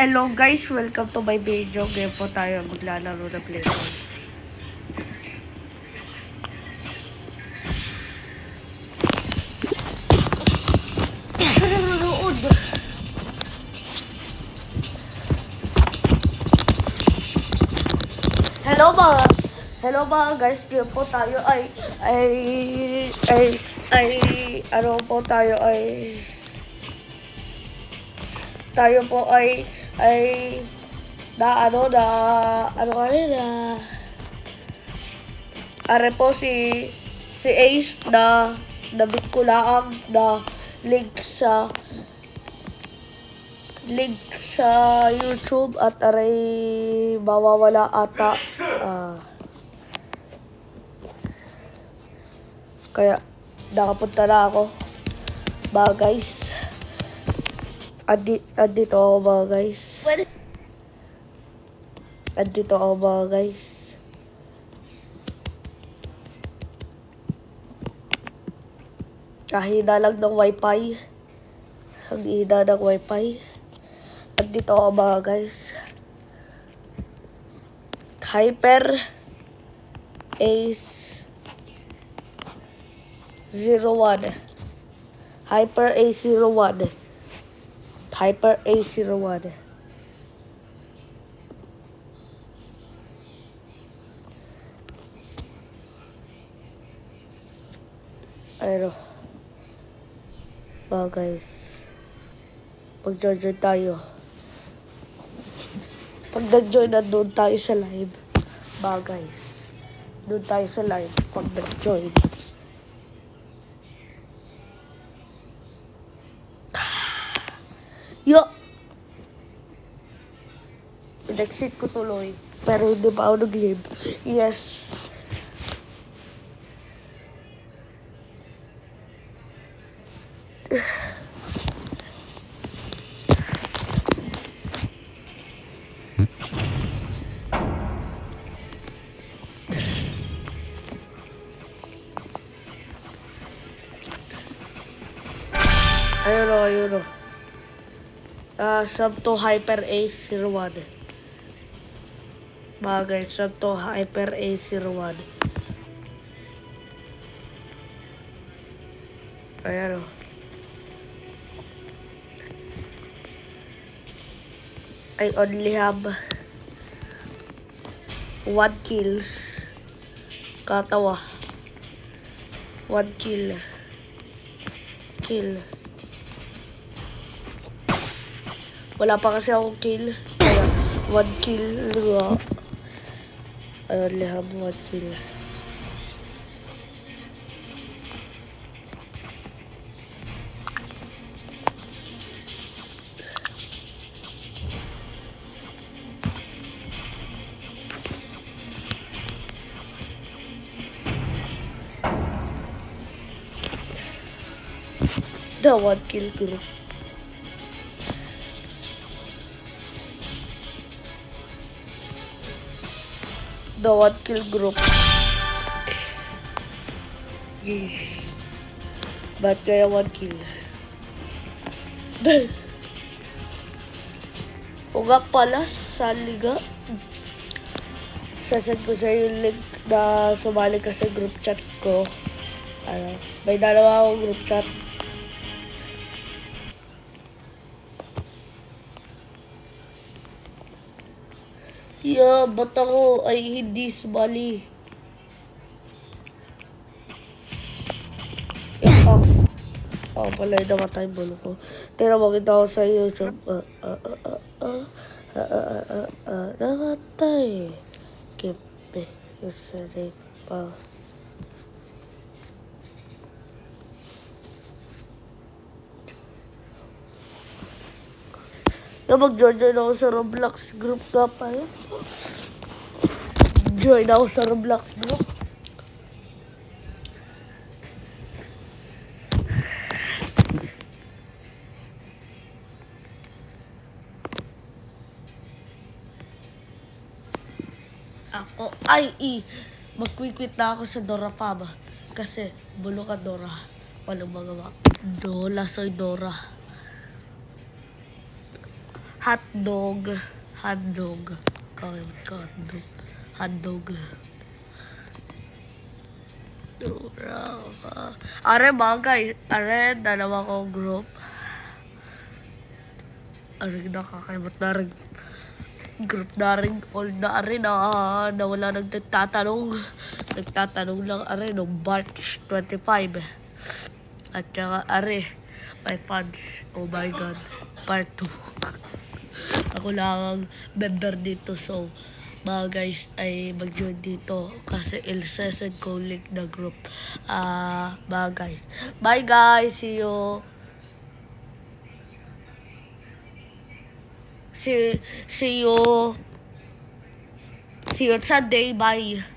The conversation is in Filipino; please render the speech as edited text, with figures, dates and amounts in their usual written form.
Hello guys, welcome to my video. Ngayon po tayo maglalaro ng Playboy. Nanonood. Hello mga guys, ngayon po tayo tayo po ay are po si Ace na nabit ko lang na link sa YouTube at aray mawawala ata kaya nakapunta na ako mga guys. Andito ako mga guys. Andito ako mga guys. Kahina lang ng wifi. Ang hina ng wifi. Andito ako mga guys. Hyper Ace 01. Hyper Ace 01. Hyper A01. Ayun. Mga guys. Pag-join tayo. Pag nag-join na doon tayo sa live. Mga guys. Doon tayo sa live. Pag nag-join. Yo! Nag-exit ko tuloy. Pero hindi pa ako nag-live. Yes. Ayun o. Sub to Hyper A01. Mga guys, sub to Hyper A01. Ayan o. I only have 1 kills. Katawa. 1 kill. Wala pa kasi akong kill. Kaya 1 kill nga. I only have 1 kill. The 1 kill group. The 1 kill group. Yes. Ba't kaya 1 kill? Ugak pala sa liga. Sasend ko sa'yo yung link na sumali ka sa group chat ko. May dalawa akong group chat. Yeah, ba't ako ay hindi sumali? Pala yung namatay bulo ko. Tira mo kita ako sa YouTube. Namatay. Kipe. Yesterday pa. Mag-join ako sa Roblox group ka pa yun. Join ako sa Roblox group. Ako mag-quit na ako sa Dora Pab. Kasi bulo ka Dora. Walang magawa. Dola soy Dora. hotdog. Hotdog. Okay, hotdog. Hotdog. Are bagay. Are, dalawa kong group. Are, nakakimot na rin. Group na rin. All na rin na wala nagtatanong. Nagtatanong lang are no March 25. At saka are, my fans. Oh my God. Part 2. Ako lang ang member dito. So, mga guys ay mag-join dito kasi il-session ko link na group. Mga guys. Bye guys. See you. See you. See you on Sunday. Bye.